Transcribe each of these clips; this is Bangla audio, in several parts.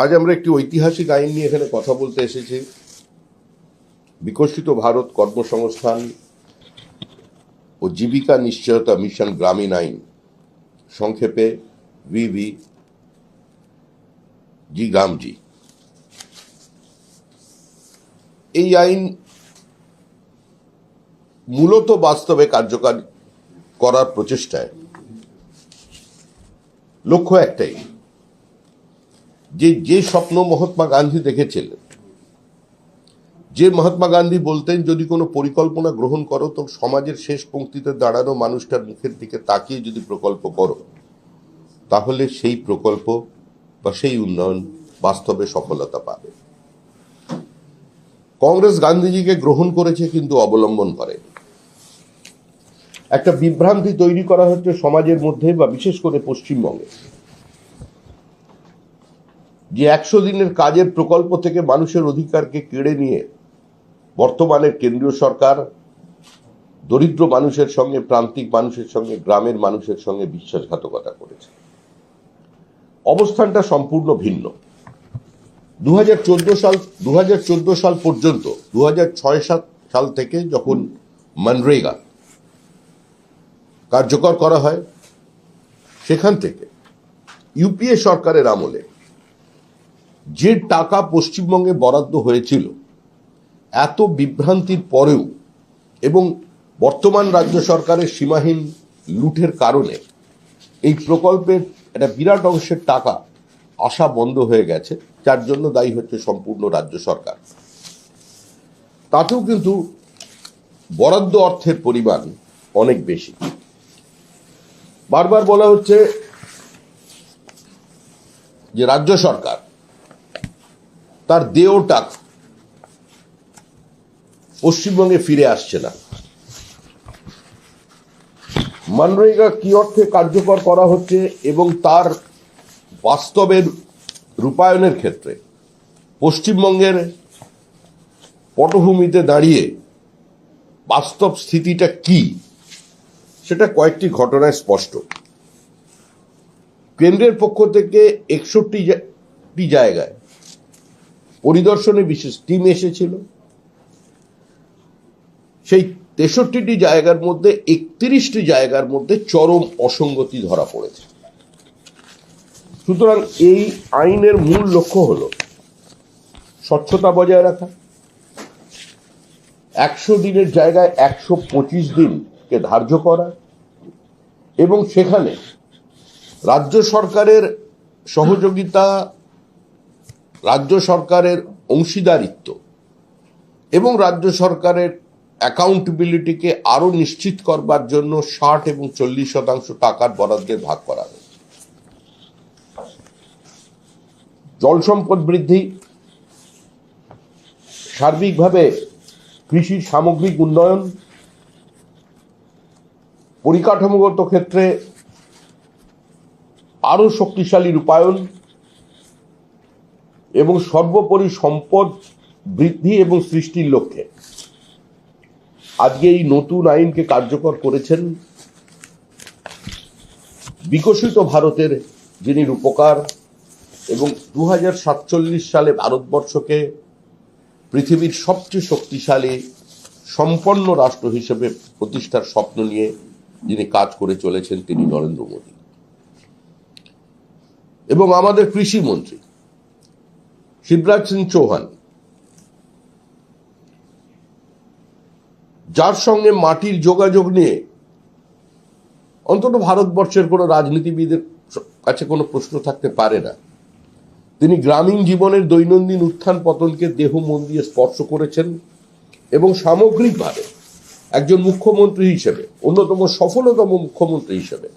আজ আমরা একটি ঐতিহাসিক আইন নিয়ে এখানে কথা বলতে এসেছি। বিকশিত ভারত কর্মসংস্থান ও জীবিকা নিশ্চয়তা মিশন গ্রামীণ আইন, সংক্ষেপে গ্রামজি। এই আইন মূলত বাস্তবে কার্যকর করার প্রচেষ্টায় লক্ষ্য একটাই, যে স্বপ্ন মহাত্মা গান্ধী দেখেছিলেন, যে মহাত্মা গান্ধী বলতেন যদি কোনো পরিকল্পনা গ্রহণ করো তো সমাজের শেষ পংক্তিতে দাঁড়ানো মানুষটার মুখের দিকে তাকিয়ে যদি প্রকল্প করো তাহলে সেই প্রকল্প বা সেই উন্নয়ন বাস্তবে সফলতা পাবে। কংগ্রেস গান্ধীজিকে গ্রহণ করেছে কিন্তু অবলম্বন করে। একটা বিভ্রান্তি তৈরি করা হচ্ছে সমাজের মধ্যে বা বিশেষ করে পশ্চিমবঙ্গে, যে 100 দিনের কাজের প্রকল্প থেকে মানুষের অধিকারকে কেড়ে নিয়ে বর্তমানের কেন্দ্রীয় সরকার দরিদ্র মানুষের সঙ্গে, প্রান্তিক মানুষের সঙ্গে, গ্রামের মানুষের সঙ্গে বিশ্বাসঘাতকতা করেছে। অবস্থানটা সম্পূর্ণ ভিন্ন। 2014 সাল পর্যন্ত 2006-7 সাল থেকে যখন মনরেগা কার্যকর করা হয়, সেখান থেকে ইউপিএ সরকারের আমলে যে টাকা পশ্চিমবঙ্গে বরাদ্দ হয়েছিল, এত বিভ্রান্তির পরেও এবং বর্তমান রাজ্য সরকারের সীমাহীন লুটের কারণে এই প্রকল্পের একটা বিরাট অংশের টাকা আসা বন্ধ হয়ে গেছে, যার জন্য দায়ী হচ্ছে সম্পূর্ণ রাজ্য সরকার। তাতেও কিন্তু বরাদ্দ অর্থের পরিমাণ অনেক বেশি। বারবার বলা হচ্ছে যে রাজ্য সরকার তার দেয় টাকা পশ্চিমবঙ্গে ফিরে আসছে না। মনরেগা কি অর্থে কার্যকর করা হচ্ছে এবং তার বাস্তবের রূপায়ণের ক্ষেত্রে পশ্চিমবঙ্গের পটভূমিতে দাঁড়িয়ে বাস্তব স্থিতিটা কি, সেটা কয়েকটি ঘটনায় স্পষ্ট। কেন্দ্রের পক্ষ থেকে 61টি জায়গায় পরিদর্শনে বিশেষ টিম এসেছিল। সেই 63টি জায়গার মধ্যে 31টি জায়গার মধ্যে চরম অসঙ্গতি ধরা পড়েছে। সুতরাং এই আইনের মূল লক্ষ্য হল স্বচ্ছতা বজায় রাখা, 100 দিনের জায়গায় 125 দিনকে ধার্য করা এবং সেখানে রাজ্য সরকারের সহযোগিতা, রাজ্য সরকারের অংশীদারিত্ব এবং রাজ্য সরকারের অ্যাকাউন্টেবিলিটিকে আরো নিশ্চিত করবার জন্য 60 এবং 40% টাকার বরাদ্দের ভাগ করা হয়েছে। জল সম্পদ বৃদ্ধি, সার্বিকভাবে কৃষির সামগ্রিক উন্নয়ন, পরিকাঠামোগত ক্ষেত্রে আরো শক্তিশালী রূপায়ণ এবং সর্বোপরি সম্পদ বৃদ্ধি এবং সৃষ্টির লক্ষ্যে আজকে এই নতুন আইনকে কার্যকর করেছেন বিকশিত ভারতের যিনি রূপকার এবং 2047 সালে ভারতবর্ষকে পৃথিবীর সবচেয়ে শক্তিশালী সম্পন্ন রাষ্ট্র হিসেবে প্রতিষ্ঠার স্বপ্ন নিয়ে যিনি কাজ করে চলেছেন, তিনি নরেন্দ্র মোদী। এবং আমাদের কৃষি মন্ত্রী শিবরাজ সিং চৌহান, যার সঙ্গে মাটির যোগাযোগ নিয়ে অন্তত ভারতবর্ষের কোনো রাজনীতিবিদের কাছে কোনো প্রশ্ন থাকতে পারে না। তিনি গ্রামীণ জীবনের দৈনন্দিন উত্থান পতনকে দেহ মন দিয়ে স্পর্শ করেছেন এবং সামগ্রিকভাবে একজন মুখ্যমন্ত্রী হিসেবে, অন্যতম সফলতম মুখ্যমন্ত্রী হিসেবে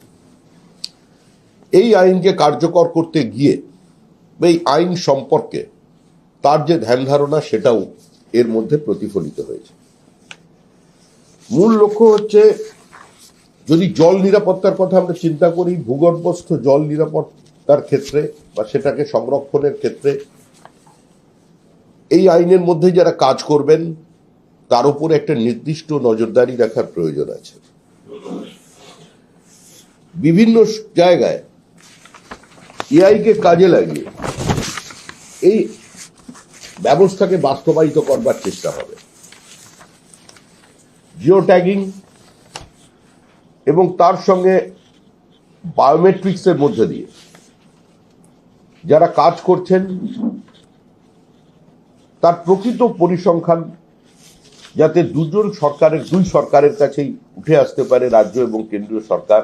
এই আইনকে কার্যকর করতে গিয়ে এই আইন সম্পর্কে তার যে ধ্যান ধারণা, সেটাও এর মধ্যে প্রতিফলিত হয়েছে। মূল লক্ষ্য হচ্ছে, যদি জল নিরাপত্তার কথা আমরা চিন্তা করি, ভূগর্ভস্থ জল নিরাপত্তার ক্ষেত্রে বা সেটাকে সংরক্ষণের ক্ষেত্রে এই আইনের মধ্যে যারা কাজ করবেন তার উপর একটা নির্দিষ্ট নজরদারি রাখার প্রয়োজন আছে। বিভিন্ন জায়গায় এআইকে কাজে লাগিয়ে এই ব্যবস্থাকে বাস্তবায়িত করবার চেষ্টা হবে। জিও ট্যাগিং এবং তার সঙ্গে বায়োমেট্রিক্সের মধ্যে দিয়ে যারা কাজ করছেন তার প্রকৃত পরিসংখ্যান যাতে দুই সরকারের কাছেই উঠে আসতে পারে, রাজ্য এবং কেন্দ্রীয় সরকার,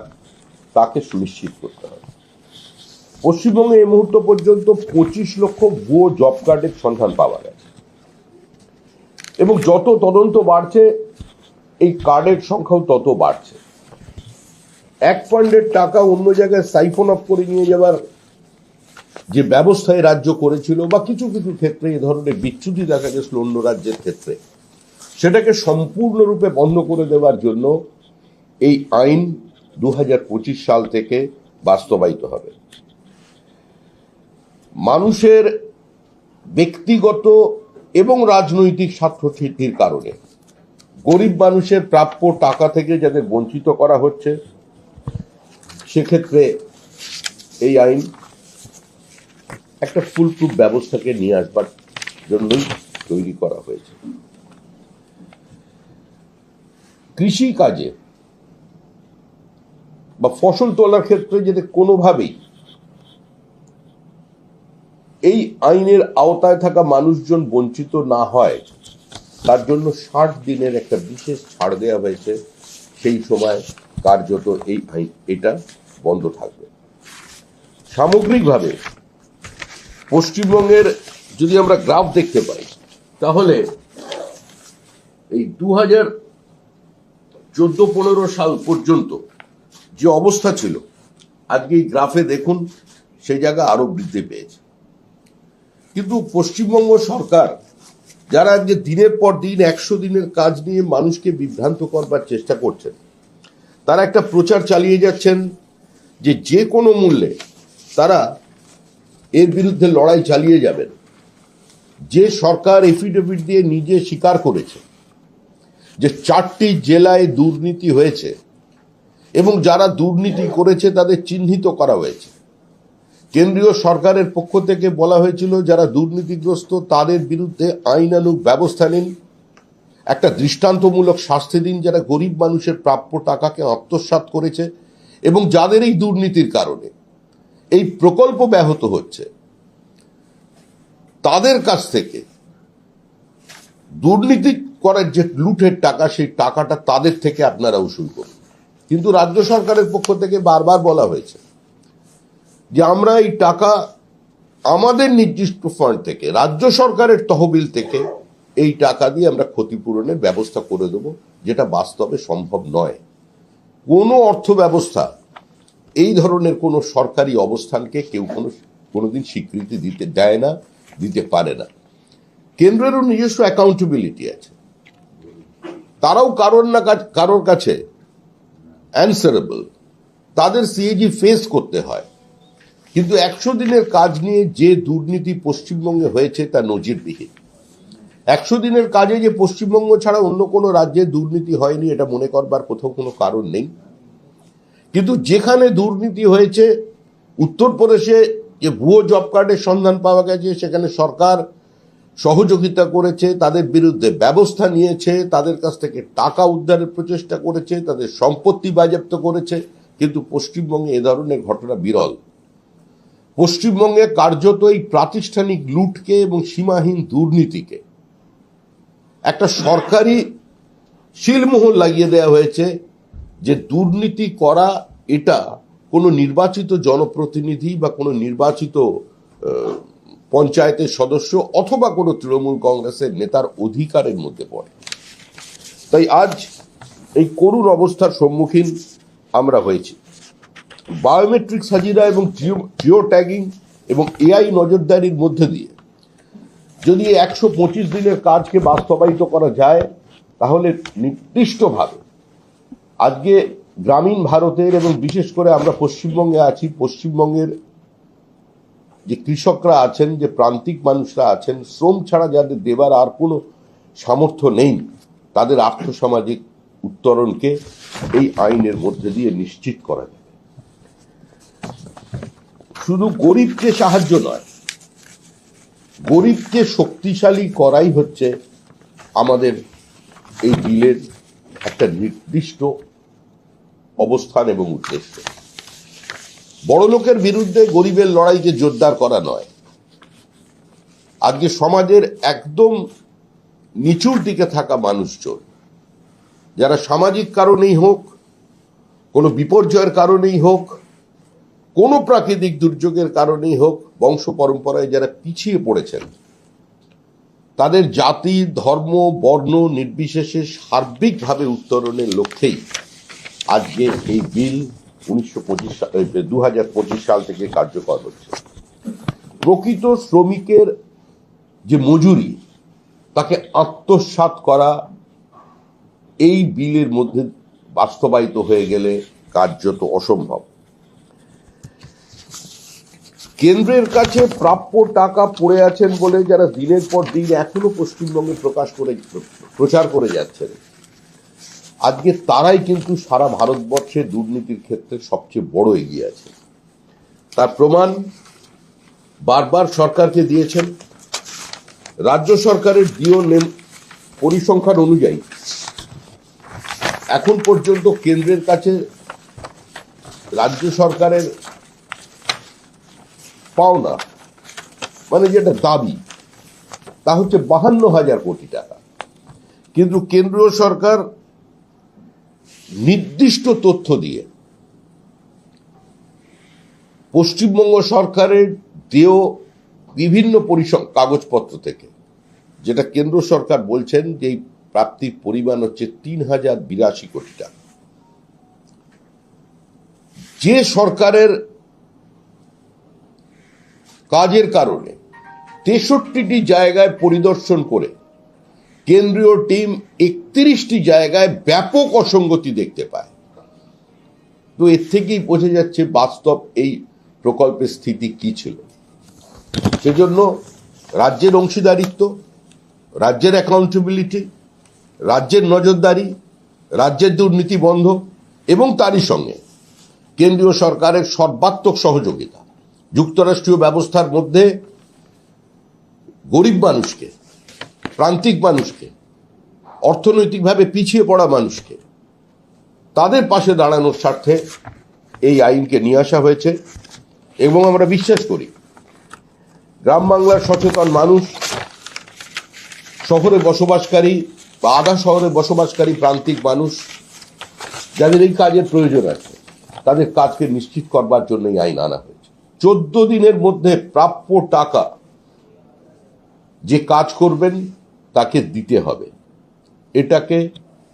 তাকে সুনিশ্চিত করতে হবে। পশ্চিমবঙ্গে এই মুহূর্ত পর্যন্ত 25 লক্ষ ভুয়ো জব কার্ডের সন্ধান পাওয়া গেছে এবং যত তদন্ত বাড়ছে এই কার্ডের সংখ্যাও তত বাড়ছে। এক ফান্ডের টাকা অন্য জায়গায় সাইফন অফ করে নিয়ে যাবার যে ব্যবস্থায় রাজ্য করেছিল বা কিছু কিছু ক্ষেত্রে এ ধরনের বিচ্যুতি দেখা গেছিল অন্য রাজ্যের ক্ষেত্রে, সেটাকে সম্পূর্ণরূপে বন্ধ করে দেওয়ার জন্য এই আইন 2025 সাল থেকে বাস্তবায়িত হবে। মানুষের ব্যক্তিগত এবং রাজনৈতিক স্বার্থ সিদ্ধির কারণে গরিব মানুষের প্রাপ্য টাকা থেকে যাদের বঞ্চিত করা হচ্ছে, সেক্ষেত্রে এই আইন একটা ফুলপ্রুফ ব্যবস্থাকে নিয়ে আসবার জন্যই তৈরি করা হয়েছে। কৃষি কাজে বা ফসল তোলার ক্ষেত্রে যাতে কোনোভাবেই এই আইনের আওতায় থাকা মানুষজন বঞ্চিত না হয়, তার জন্য 60 দিনের একটা বিশেষ ছাড় দেওয়া হয়েছে। সেই সময় কার্যত এই আইন এটা বন্ধ থাকবে। সামগ্রিকভাবে পশ্চিমবঙ্গের যদি আমরা গ্রাফ দেখতে পাই, তাহলে এই 2014-15 সাল পর্যন্ত যে অবস্থা ছিল, আজকে এই গ্রাফে দেখুন সেই জায়গা আরো বৃদ্ধি পেয়েছে। কিন্তু পশ্চিমবঙ্গ সরকার যারা আজকে দিনের পর দিন 100 দিনের কাজ নিয়ে মানুষকে বিভ্রান্ত করবার চেষ্টা করছেন, তারা একটা প্রচার চালিয়ে যাচ্ছেন যে কোনো মূল্যে তারা এর বিরুদ্ধে লড়াই চালিয়ে যাবেন। যে সরকার এফিডেভিট দিয়ে নিজে স্বীকার করেছে যে 4টি জেলায় দুর্নীতি হয়েছে এবং যারা দুর্নীতি করেছে তাদের চিহ্নিত করা হয়েছে, কেন্দ্রীয় সরকারের পক্ষ থেকে বলা হয়েছিল যারা দুর্নীতিগ্রস্ত তাদের বিরুদ্ধে আইনানুগ ব্যবস্থা নিন, একটা দৃষ্টান্তমূলক শাস্তি দিন যারা গরিব মানুষের প্রাপ্য টাকাকে আত্মসাৎ করেছে এবং যাদের এই দুর্নীতির কারণে এই প্রকল্প ব্যাহত হচ্ছে, তাদের কাছ থেকে দুর্নীতি করার যে লুটের টাকা, সেই টাকাটা তাদের থেকে আপনারা উসুল করুন। কিন্তু রাজ্য সরকারের পক্ষ থেকে বারবার বলা হয়েছে যে আমরা এই টাকা আমাদের নির্দিষ্ট ফান্ড থেকে, রাজ্য সরকারের তহবিল থেকে এই টাকা দিয়ে আমরা ক্ষতিপূরণের ব্যবস্থা করে দেব, যেটা বাস্তবে সম্ভব নয়। কোনো অর্থ ব্যবস্থা এই ধরনের কোনো সরকারি অবস্থানকে কেউ কোনোদিন স্বীকৃতি দিতে দেয় না, দিতে পারে না। কেন্দ্রেরও নিজস্ব অ্যাকাউন্টেবিলিটি আছে, তারাও কারোর কাছে অ্যানসারেবল, তাদের সিএজি ফেস করতে হয়। কিন্তু 100 দিনের কাজ নিয়ে যে দুর্নীতি পশ্চিমবঙ্গে হয়েছে তা নজিরবিহীন। 100 দিনের কাজে যে পশ্চিমবঙ্গ ছাড়া অন্য কোনো রাজ্যে দুর্নীতি হয়নি এটা মনে করবার কোথাও কোনো কারণ নেই। কিন্তু যেখানে দুর্নীতি হয়েছে, উত্তরপ্রদেশে যে ভুয়ো জব কার্ডের সন্ধান পাওয়া গেছে, সেখানে সরকার সহযোগিতা করেছে, তাদের বিরুদ্ধে ব্যবস্থা নিয়েছে, তাদের কাছ থেকে টাকা উদ্ধারের প্রচেষ্টা করেছে, তাদের সম্পত্তি বাজেয়াপ্ত করেছে। কিন্তু পশ্চিমবঙ্গে এ ধরনের ঘটনা বিরল। পশ্চিমবঙ্গে কার্যত এই প্রাতিষ্ঠানিক লুটকে এবং সীমাহীন দুর্নীতিকে একটা সরকারি শিলমোহর লাগিয়ে দেওয়া হয়েছে যে দুর্নীতি করা এটা কোনো নির্বাচিত জনপ্রতিনিধি বা কোনো নির্বাচিত পঞ্চায়েতের সদস্য অথবা কোনো তৃণমূল কংগ্রেসের নেতার অধিকারের মধ্যে পড়ে। তাই আজ এই করুণ অবস্থার সম্মুখীন আমরা হয়েছি। বায়োমেট্রিক্স হাজিরা এবং জিও ট্যাগিং এবং এআই নজরদারির মধ্যে দিয়ে যদি 125 দিনের কাজকে বাস্তবায়িত করা যায়, তাহলে নির্দিষ্টভাবে আজকে গ্রামীণ ভারতের এবং বিশেষ করে আমরা পশ্চিমবঙ্গে আছি, পশ্চিমবঙ্গের যে কৃষকরা আছেন, যে প্রান্তিক মানুষরা আছেন, শ্রম ছাড়া যাদের দেবার আর কোনো সামর্থ্য নেই, তাদের আর্থসামাজিক উত্তরণকে এই আইনের মধ্যে দিয়ে নিশ্চিত করা যাবে। শুধু গরিবকে সাহায্য নয়, গরিবকে শক্তিশালী করাই হচ্ছে আমাদের এই বিলের একটা নির্দিষ্ট অবস্থান এবং উদ্দেশ্য। বড় লোকের বিরুদ্ধে গরিবের লড়াইকে জোরদার করা নয়। আজকে সমাজের একদম নিচুর দিকে থাকা মানুষজন, যারা সামাজিক কারণেই হোক, কোনো বিপর্যয়ের কারণেই হোক, কোনো প্রাকৃতিক দুর্যোগের কারণেই হোক, বংশ পরম্পরায় যারা পিছিয়ে পড়েছেন, তাদের জাতি, ধর্ম, বর্ণ নির্বিশেষে সার্বিকভাবে উত্তরণের লক্ষ্যেই আজকে এই বিল 2025 সাল থেকে কার্যকর হচ্ছে। প্রকৃত শ্রমিকের যে মজুরি, তাকে আত্মসাৎ করা এই বিলের মধ্যে বাস্তবায়িত হয়ে গেলে কার্যত অসম্ভব। কেন্দ্রের কাছে প্রাপ্য টাকা পড়ে আছেন বলে যারা দিনের পর দিন এখনো পশ্চিমবঙ্গে প্রচার করে যাচ্ছেন, আজকে তারাই কিন্তু সারা ভারতবর্ষে দুর্নীতির ক্ষেত্রে সবচেয়ে বড় এগিয়ে আছে। তার প্রমাণ বারবার সরকারকে দিয়েছেন। রাজ্য সরকারের ডিও পরিসংখ্যান অনুযায়ী এখন পর্যন্ত কেন্দ্রের কাছে রাজ্য সরকারের পাওনা, মানে যেটা দাবি, তা হচ্ছে 52,000 কোটি টাকা। কিন্তু কেন্দ্রীয় সরকার নির্দিষ্ট তথ্য দিয়ে পশ্চিমবঙ্গ সরকারের দেয় বিভিন্ন কাগজপত্র থেকে, যেটা কেন্দ্র সরকার বলছেন যে এই প্রাপ্তির পরিমাণ হচ্ছে 3,082 কোটি টাকা। যে সরকারের কাজের কারণে 63টি জায়গায় পরিদর্শন করে কেন্দ্রীয় টিম 31টি জায়গায় ব্যাপক অসঙ্গতি দেখতে পায়, তো এর থেকেই বোঝা যাচ্ছে বাস্তব এই প্রকল্পের স্থিতি কি ছিল। সেজন্য রাজ্যের অংশীদারিত্ব, রাজ্যের অ্যাকাউন্টেবিলিটি, রাজ্যের নজরদারি, রাজ্যের দুর্নীতি বন্ধ এবং তারই সঙ্গে কেন্দ্রীয় সরকারের সর্বাত্মক সহযোগিতা, যুক্তরাষ্ট্রীয় ব্যবস্থার মধ্যে গরিব মানুষকে, প্রান্তিক মানুষকে, অর্থনৈতিকভাবে পিছিয়ে পড়া মানুষকে, তাদের পাশে দাঁড়ানোর স্বার্থে এই আইনকে নিয়ে আসা হয়েছে। এবং আমরা বিশ্বাস করি গ্রাম বাংলার সচেতন মানুষ, শহরে বসবাসকারী বা আধা শহরে বসবাসকারী প্রান্তিক মানুষ, যাদের এই কাজের প্রয়োজন আছে, তাদের কাজকে নিশ্চিত করবার জন্য এই আইন আনা হয়েছে। 14 দিনের মধ্যে প্রাপ্য টাকা যে কাজ করবেন তাকে দিতে হবে, এটাকে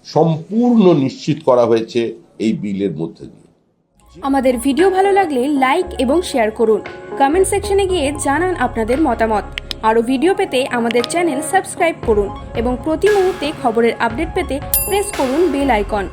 সম্পূর্ণ নিশ্চিত করা হয়েছে এই বিলের মধ্যে দিয়ে। আমাদের ভিডিও ভালো লাগলে লাইক এবং শেয়ার করুন। কমেন্ট সেকশনে গিয়ে জানান আপনাদের মতামত। আরও ভিডিও পেতে আমাদের চ্যানেল সাবস্ক্রাইব করুন এবং প্রতি মুহূর্তে খবরের আপডেট পেতে প্রেস করুন বেল আইকন।